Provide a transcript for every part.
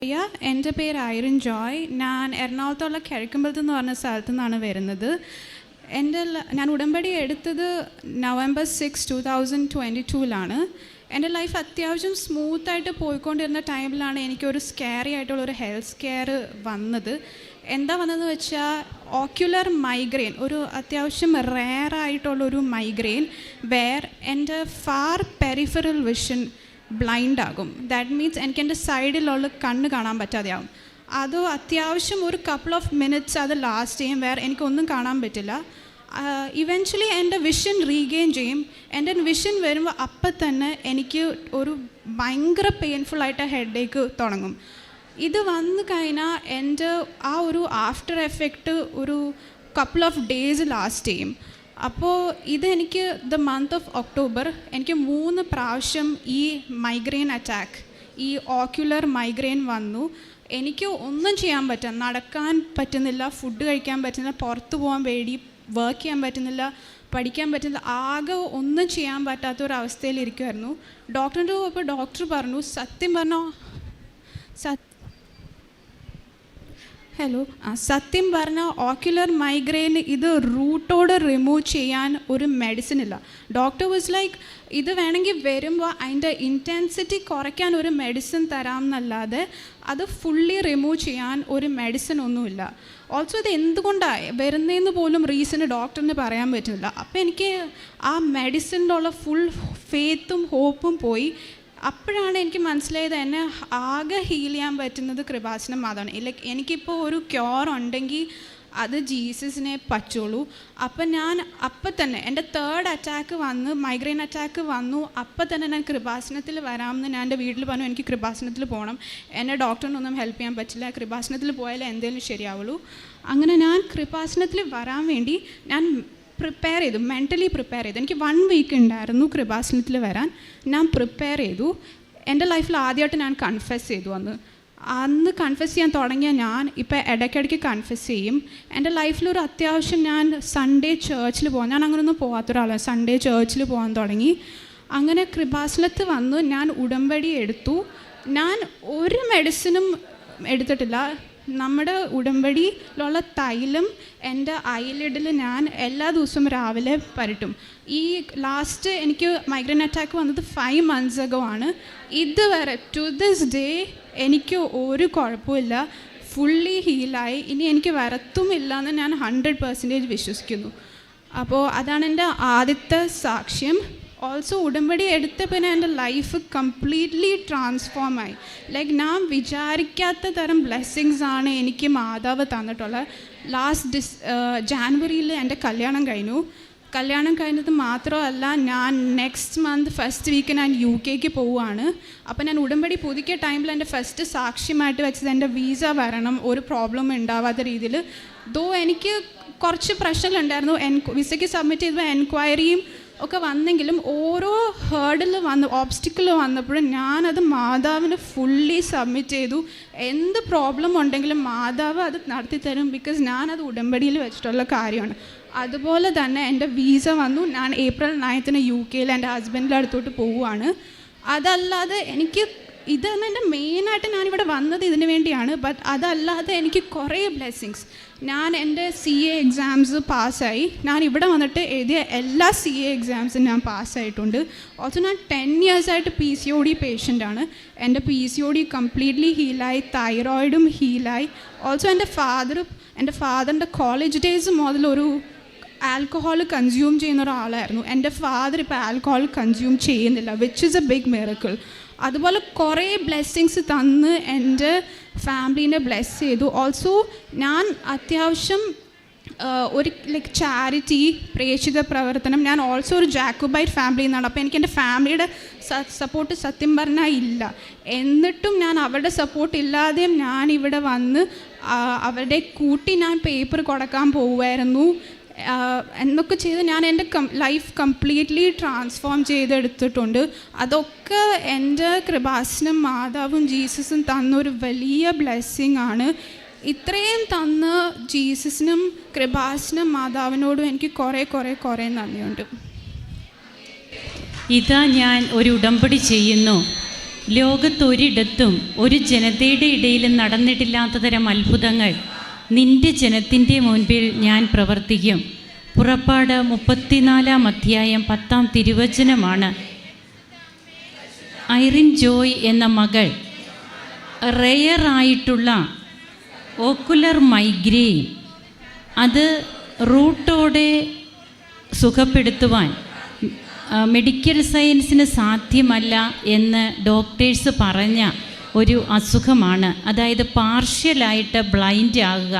എൻ്റെ പേര് ഐറിൻ ജോയ്. ഞാൻ എറണാകുളത്തുള്ള കിഴക്കുമ്പലത്ത് എന്ന് പറഞ്ഞ സ്ഥലത്തു നിന്നാണ് വരുന്നത്. ഞാൻ ഉടമ്പടി എടുത്തത് November 6, 2022 എൻ്റെ ലൈഫ് അത്യാവശ്യം സ്മൂത്തായിട്ട് പോയിക്കൊണ്ടിരുന്ന ടൈമിലാണ് എനിക്കൊരു സ്കാരി ആയിട്ടുള്ളൊരു ഹെൽത്ത് കെയർ വന്നത്. എന്താ വന്നതെന്ന് വെച്ചാൽ ഓക്യുലർ മൈഗ്രെയിൻ, ഒരു അത്യാവശ്യം റെയർ ആയിട്ടുള്ളൊരു മൈഗ്രെയിൻ എൻ്റെ ഫാർ പെരിഫറൽ വിഷൻ ബ്ലൈൻഡ് ആകും. ദാറ്റ് മീൻസ് എനിക്ക് എൻ്റെ സൈഡിലുള്ള കണ്ണ് കാണാൻ പറ്റാതെയാവും. അത് അത്യാവശ്യം ഒരു കപ്പിൾ ഓഫ് മിനിറ്റ്സ് അത് ലാസ്റ്റ് ചെയ്യും, എനിക്കൊന്നും കാണാൻ പറ്റില്ല. ഇവൻച്വലി എൻ്റെ വിഷൻ റീഗെയിൻ ചെയ്യും. എൻ്റെ വിഷൻ വരുമ്പോൾ അപ്പം തന്നെ എനിക്ക് ഒരു ഭയങ്കര പെയിൻഫുള്ളായിട്ട് ഹെഡേക്ക് തുടങ്ങും. ഇത് വന്നു കഴിഞ്ഞാൽ എൻ്റെ ആ ഒരു ആഫ്റ്റർ എഫക്റ്റ് ഒരു കപ്പിൾ ഓഫ് ഡേയ്സ് ലാസ്റ്റ് ചെയ്യും. അപ്പോൾ ഇതെനിക്ക് മന്ത് ഓഫ് ഒക്ടോബർ എനിക്ക് 3 പ്രാവശ്യം ഈ മൈഗ്രെയിൻ അറ്റാക്ക്, ഈ ഓക്യുലർ മൈഗ്രെയിൻ വന്നു. എനിക്ക് ഒന്നും ചെയ്യാൻ പറ്റില്ല, നടക്കാൻ പറ്റുന്നില്ല, ഫുഡ് കഴിക്കാൻ പറ്റുന്നില്ല, പുറത്ത് പോകാൻ പേടി, വർക്ക് ചെയ്യാൻ പറ്റുന്നില്ല, പഠിക്കാൻ പറ്റുന്നില്ല, ആകെ ഒന്നും ചെയ്യാൻ പറ്റാത്തൊരവസ്ഥയിലിരിക്കുമായിരുന്നു. ഡോക്ടറിൻ്റെ പോയപ്പോൾ ഡോക്ടർ പറഞ്ഞു, സത്യം പറഞ്ഞാൽ ഓക്യുലർ മൈഗ്രെയിൻ ഇത് റൂട്ടോട് റിമൂവ് ചെയ്യാൻ ഒരു മെഡിസിൻ ഇല്ല. ഡോക്ടർ വാസ് ലൈക്ക്, ഇത് വേണമെങ്കിൽ വരുമ്പോൾ അതിൻ്റെ ഇൻറ്റൻസിറ്റി കുറയ്ക്കാൻ ഒരു മെഡിസിൻ തരാമെന്നല്ലാതെ അത് ഫുള്ളി റിമൂവ് ചെയ്യാൻ ഒരു മെഡിസിൻ ഒന്നുമില്ല. ഓൾസോ ഇത് എന്തുകൊണ്ടാണ് വരുന്നതെന്ന് പോലും റീസണ് ഡോക്ടറിന് പറയാൻ പറ്റില്ല. അപ്പോൾ എനിക്ക് ആ മെഡിസിൻ്റെ ഉള്ള ഫുൾ ഫെയ്ത്തും ഹോപ്പും പോയി. അപ്പോഴാണ് എനിക്ക് മനസ്സിലായത് എന്നെ ആകെ ഹീൽ ചെയ്യാൻ പറ്റുന്നത് കൃപാസനം മാത്രമാണ്. ലൈക്ക് എനിക്കിപ്പോൾ ഒരു ക്യൂർ ഉണ്ടെങ്കിൽ അത് ജീസസിനെ പറ്റുള്ളൂ. അപ്പം തന്നെ എൻ്റെ 3rd അറ്റാക്ക് വന്ന്, മൈഗ്രെയിൻ അറ്റാക്ക് വന്നു. അപ്പം തന്നെ ഞാൻ കൃപാസനത്തിൽ വരാമെന്ന് ഞാൻ എൻ്റെ വീട്ടിൽ പറഞ്ഞു, എനിക്ക് കൃപാസനത്തിൽ പോകണം, എന്നെ ഡോക്ടറിനൊന്നും ഹെൽപ്പ് ചെയ്യാൻ പറ്റില്ല, കൃപാസനത്തിൽ പോയാലേ എന്തെങ്കിലും ശരിയാവുള്ളൂ. അങ്ങനെ ഞാൻ കൃപാസനത്തിൽ വരാൻ വേണ്ടി ഞാൻ മെൻ്റലി പ്രിപ്പയർ ചെയ്തു. എനിക്ക് 1 വീക്ക് ഉണ്ടായിരുന്നു കൃപാസനത്തിൽ വരാൻ. ഞാൻ പ്രിപ്പയർ ചെയ്തു. എൻ്റെ ലൈഫിൽ ആദ്യമായിട്ട് ഞാൻ കൺഫെസ് ചെയ്തു. അന്ന് കൺഫെസ് ചെയ്യാൻ തുടങ്ങിയ ഞാൻ ഇപ്പോൾ ഇടയ്ക്കിടയ്ക്ക് കൺഫെസ് ചെയ്യും. എൻ്റെ ലൈഫിലൊരു അത്യാവശ്യം ഞാൻ സൺഡേ ചേർച്ചിൽ പോകാൻ, ഞാൻ അങ്ങനെയൊന്നും പോകാത്തൊരാളാണ്. സൺഡേ ചേർച്ചിൽ പോകാൻ തുടങ്ങി. അങ്ങനെ കൃപാസനത്ത് വന്നു ഞാൻ ഉടമ്പടി എടുത്തു. ഞാൻ ഒരു മെഡിസിനും എടുത്തിട്ടില്ല. നമ്മുടെ ഉടമ്പടിയിലുള്ള തൈലം എൻ്റെ ഐലിഡിൽ ഞാൻ എല്ലാ ദിവസവും രാവിലെ പരട്ടും. ഈ ലാസ്റ്റ് എനിക്ക് മൈഗ്രെയിൻ അറ്റാക്ക് വന്നത് 5 months ago ആണ്. ഇതുവരെ ടു ദിസ് ഡേ എനിക്ക് ഒരു കുഴപ്പമില്ല, ഫുള്ളി ഹീലായി. ഇനി എനിക്ക് വരത്തുമില്ല എന്ന് ഞാൻ 100% വിശ്വസിക്കുന്നു. അപ്പോൾ അതാണ് എൻ്റെ ആദ്യത്തെ സാക്ഷ്യം. ഓൾസോ ഉടമ്പടി എടുത്ത പിന്നെ എൻ്റെ ലൈഫ് കംപ്ലീറ്റ്ലി ട്രാൻസ്ഫോം ആയി. ലൈക്ക് ഞാൻ വിചാരിക്കാത്ത തരം ബ്ലെസ്സിങ്സ് ആണ് എനിക്ക് മാതാവ് തന്നിട്ടുള്ളത്. ലാസ്റ്റ് ജാനുവരിയിൽ എൻ്റെ കല്യാണം കഴിഞ്ഞു. കല്യാണം കഴിഞ്ഞത് മാത്രമല്ല, ഞാൻ നെക്സ്റ്റ് മന്ത് ഫസ്റ്റ് വീക്ക് ഞാൻ UK പോവുകയാണ്. അപ്പോൾ ഞാൻ ഉടമ്പടി പുതുക്കിയ ടൈമിൽ എൻ്റെ ഫസ്റ്റ് സാക്ഷ്യമായിട്ട് വെച്ചത് എൻ്റെ വിസ വരണം, ഒരു പ്രോബ്ലം ഉണ്ടാവാത്ത രീതിയിൽ. എനിക്ക് കുറച്ച് പ്രശ്നങ്ങളുണ്ടായിരുന്നു. വിസയ്ക്ക് സബ്മിറ്റ് ചെയ്തപ്പോൾ എൻക്വയറിയും ഒക്കെ വന്നെങ്കിലും ഓരോ ഓബ്സ്റ്റിക്കിൾ വന്നപ്പോഴും ഞാനത് മാതാവിന് ഫുള്ളി സബ്മിറ്റ് ചെയ്തു. എന്ത് പ്രോബ്ലം ഉണ്ടെങ്കിലും മാതാവ് അത് നടത്തിത്തരും, ബിക്കോസ് ഞാനത് ഉടമ്പടിയിൽ വെച്ചിട്ടുള്ള കാര്യമാണ്. അതുപോലെ തന്നെ എൻ്റെ വിസ വന്നു. ഞാൻ April 9 UK എൻ്റെ ഹസ്ബൻഡിൻ്റെ അടുത്തോട്ട് പോവുകയാണ്. അതല്ലാതെ ഇതാണ് എൻ്റെ മെയിനായിട്ട് ഞാനിവിടെ വന്നത് ഇതിനു വേണ്ടിയാണ്. ബട്ട് അതല്ലാതെ എനിക്ക് കുറേ ബ്ലെസ്സിങ്സ്. ഞാൻ എൻ്റെ CA എക്സാംസ് പാസ്സായി. ഞാൻ ഇവിടെ വന്നിട്ട് എഴുതിയ എല്ലാ CA എക്സാംസും ഞാൻ പാസ്സായിട്ടുണ്ട്. ഓൾസോ ഞാൻ 10 years ആയിട്ട് PCOD പേഷ്യൻ്റാണ്. എൻ്റെ PCOD കംപ്ലീറ്റ്ലി ഹീലായി, തൈറോയിഡും ഹീലായി. ഓൾസോ എൻ്റെ ഫാദറിൻ്റെ കോളേജ് ഡേയ്സ് മുതൽ ഒരു ആൽക്കഹോൾ കൺസ്യൂം ചെയ്യുന്ന ഒരാളായിരുന്നു. എൻ്റെ ഫാദർ ഇപ്പോൾ ആൽക്കഹോൾ കൺസ്യൂം ചെയ്യുന്നില്ല, which is a big miracle. അതുപോലെ കുറേ ബ്ലെസ്സിങ്സ് തന്ന് എൻ്റെ ഫാമിലീനെ ബ്ലെസ് ചെയ്തു. ഓൾസോ ഞാൻ അത്യാവശ്യം ഒരു ചാരിറ്റി, പ്രേക്ഷിത പ്രവർത്തനം, ഞാൻ ഓൾസോ ഒരു ജാക്കോബൈറ്റ് ഫാമിലിയിൽ നിന്നാണ്. അപ്പോൾ എനിക്ക് എൻ്റെ ഫാമിലിയുടെ സപ്പോർട്ട് സത്യം പറഞ്ഞാൽ ഇല്ല. എന്നിട്ടും ഞാൻ അവരുടെ സപ്പോർട്ട് ഇല്ലാതെയും ഞാൻ ഇവിടെ വന്ന് അവരുടെ കൂട്ടി ഞാൻ പേപ്പർ കൊടുക്കാൻ പോവുമായിരുന്നു. എന്നൊക്കെ ചെയ്ത് ഞാൻ എൻ്റെ ലൈഫ് കംപ്ലീറ്റ്ലി ട്രാൻസ്ഫോം ചെയ്തെടുത്തിട്ടുണ്ട്. അതൊക്കെ എൻ്റെ കൃപാസനം മാതാവും ജീസസും തന്നൊരു വലിയ ബ്ലെസ്സിങ് ആണ്. ഇത്രയും തന്ന ജീസസിനും കൃപാസനം മാതാവിനോടും എനിക്ക് കുറേ നന്ദിയുണ്ട്. ഇതാ ഞാൻ ഒരു ഉടമ്പടി ചെയ്യുന്നു, ലോകത്തൊരിടത്തും ഒരു ജനതയുടെ ഇടയിലും നടന്നിട്ടില്ലാത്ത തരം അത്ഭുതങ്ങൾ നിന്റെ ജനത്തിൻ്റെ മുൻപിൽ ഞാൻ പ്രവർത്തിക്കും. പുറപ്പാട് 34 അധ്യായം 10 തിരുവചനമാണ്. ഐറിൻ ജോയ് എന്ന മകൾ റെയറായിട്ടുള്ള ഓക്കുലർ മൈഗ്രെയിൻ അത് റൂട്ടോടെ സുഖപ്പെടുത്തുവാൻ മെഡിക്കൽ സയൻസിന് സാധ്യമല്ല എന്ന് ഡോക്ടേഴ്സ് പറഞ്ഞ ഒരു അസുഖമാണ്. അതായത് പാർഷ്യലായിട്ട് ബ്ലൈൻഡ് ആകുക,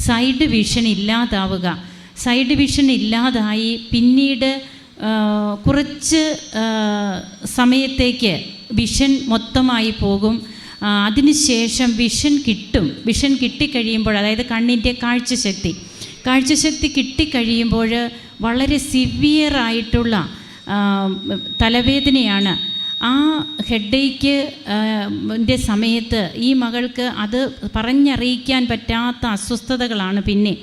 സൈഡ് വിഷൻ ഇല്ലാതാവുക. സൈഡ് വിഷൻ ഇല്ലാതായി പിന്നീട് കുറച്ച് സമയത്തേക്ക് വിഷൻ മൊത്തമായി പോകും. അതിനുശേഷം വിഷൻ കിട്ടും. വിഷൻ കിട്ടിക്കഴിയുമ്പോൾ, അതായത് കണ്ണിൻ്റെ കാഴ്ചശക്തി കിട്ടിക്കഴിയുമ്പോൾ വളരെ സിവിയറായിട്ടുള്ള തലവേദനയാണ്. ആ ഹെഡേക്ക് സമയത്ത് ഈ മകൾക്ക് അത് പറഞ്ഞറിയിക്കാൻ പറ്റാത്ത അസ്വസ്ഥതകളാണ്. പിന്നെ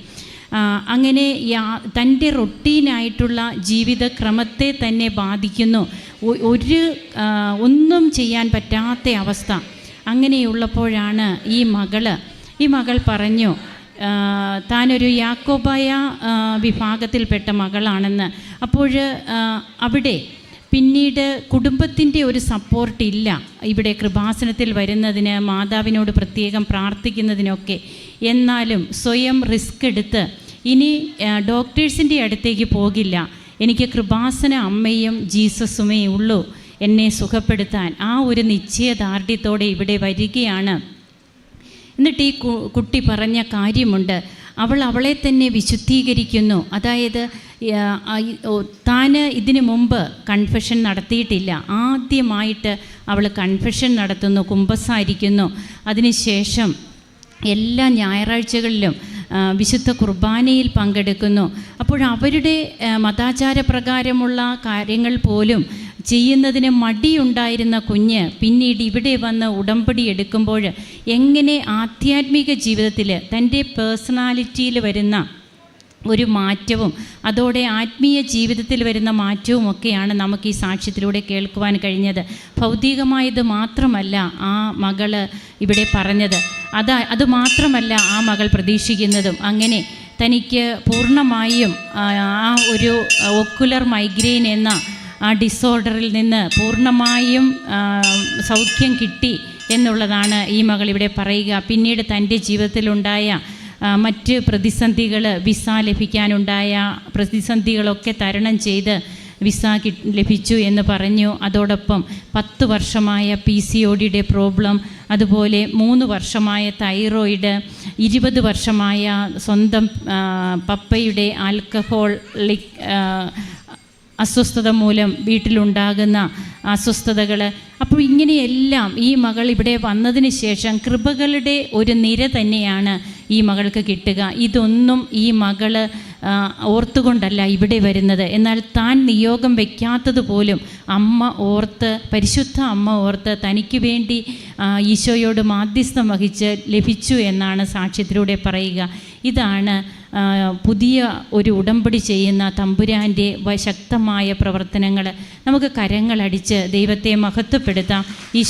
അങ്ങനെ തൻ്റെ റൊട്ടീനായിട്ടുള്ള ജീവിതക്രമത്തെ തന്നെ ബാധിക്കുന്നു. ഒന്നും ചെയ്യാൻ പറ്റാത്ത അവസ്ഥ. അങ്ങനെയുള്ളപ്പോഴാണ് ഈ മകൾ പറഞ്ഞു താനൊരു യാക്കോബായ വിഭാഗത്തിൽപ്പെട്ട മകളാണെന്ന്. അപ്പോൾ അവിടെ പിന്നീട് കുടുംബത്തിൻ്റെ ഒരു സപ്പോർട്ടില്ല ഇവിടെ കൃപാസനത്തിൽ വരുന്നതിന്, മാതാവിനോട് പ്രത്യേകം പ്രാർത്ഥിക്കുന്നതിനൊക്കെ. എന്നാലും സ്വയം റിസ്ക് എടുത്ത് ഇനി ഡോക്ടേഴ്സിൻ്റെ അടുത്തേക്ക് പോകില്ല, എനിക്ക് കൃപാസന അമ്മയും ജീസസുമേ ഉള്ളൂ എന്നെ സുഖപ്പെടുത്താൻ, ആ ഒരു നിശ്ചയദാർഢ്യത്തോടെ ഇവിടെ വരികയാണ്. എന്നിട്ട് ഈ കുട്ടി പറഞ്ഞ കാര്യമുണ്ട്, അവളെ തന്നെ വിശുദ്ധീകരിക്കുന്നു. അതായത് താൻ ഇതിനു മുമ്പ് കൺഫെഷൻ നടത്തിയിട്ടില്ല. ആദ്യമായിട്ട് അവൾ കൺഫെഷൻ നടത്തുന്നു, കുമ്പസാരിക്കുന്നു. അതിനുശേഷം എല്ലാ ഞായറാഴ്ചകളിലും വിശുദ്ധ കുർബാനയിൽ പങ്കെടുക്കുന്നു. അപ്പോൾ അവരുടെ മതാചാരപ്രകാരമുള്ള കാര്യങ്ങൾ പോലും ചെയ്യുന്നതിന് മടിയുണ്ടായിരുന്ന കുഞ്ഞ് പിന്നീട് ഇവിടെ വന്ന് ഉടമ്പടി എടുക്കുമ്പോൾ എങ്ങനെ ആധ്യാത്മിക ജീവിതത്തിൽ തൻ്റെ പേഴ്സണാലിറ്റിയിൽ വരുന്ന ഒരു മാറ്റവും അതോടെ ആത്മീയ ജീവിതത്തിൽ വരുന്ന മാറ്റവും ഒക്കെയാണ് നമുക്ക് ഈ സാക്ഷ്യത്തിലൂടെ കേൾക്കുവാൻ കഴിഞ്ഞത്. ഭൗതികമായത് മാത്രമല്ല ആ മകൾ ഇവിടെ പറഞ്ഞത്, അതുമാത്രമല്ല ആ മകൾ പ്രതീക്ഷിക്കുന്നതും. അങ്ങനെ തനിക്ക് പൂർണ്ണമായും ആ ഒരു ഒക്കുലർ മൈഗ്രെയിൻ എന്ന ആ ഡിസോർഡറിൽ നിന്ന് പൂർണ്ണമായും സൗഖ്യം കിട്ടി എന്നുള്ളതാണ് ഈ മകൾ ഇവിടെ പറയുക. പിന്നീട് തൻ്റെ ജീവിതത്തിലുണ്ടായ മറ്റ് പ്രതിസന്ധികൾ, വിസ ലഭിക്കാനുണ്ടായ പ്രതിസന്ധികളൊക്കെ തരണം ചെയ്ത് വിസ ലഭിച്ചു എന്ന് പറഞ്ഞു. അതോടൊപ്പം 10 വർഷമായ PCODയുടെ പ്രോബ്ലം, അതുപോലെ 3 വർഷമായ തൈറോയിഡ്, 20 വർഷമായ സ്വന്തം പപ്പയുടെ ആൽക്കഹോളിക് അസ്വസ്ഥത മൂലം വീട്ടിലുണ്ടാകുന്ന അസ്വസ്ഥതകൾ. അപ്പോൾ ഇങ്ങനെയെല്ലാം ഈ മകൾ ഇവിടെ വന്നതിന് ശേഷം കൃപകളുടെ ഒരു നിര തന്നെയാണ് ഈ മകൾക്ക് കിട്ടുക. ഇതൊന്നും ഈ മകൾ ഓർത്തുകൊണ്ടല്ല ഇവിടെ വരുന്നത്. എന്നാൽ താൻ നിയോഗം വയ്ക്കാത്തതുപോലും പരിശുദ്ധ അമ്മ ഓർത്ത് തനിക്ക് വേണ്ടി ഈശോയോട് മാധ്യസ്ഥം വഹിച്ച് ലഭിച്ചു എന്നാണ് സാക്ഷ്യത്തിലൂടെ പറയുക. ഇതാണ് പുതിയ ഒരു ഉടമ്പടി ചെയ്യുന്ന തമ്പുരാൻ്റെ ശക്തമായ പ്രവർത്തനങ്ങൾ. നമുക്ക് കരങ്ങളടിച്ച് ദൈവത്തെ മഹത്വപ്പെടുത്താം.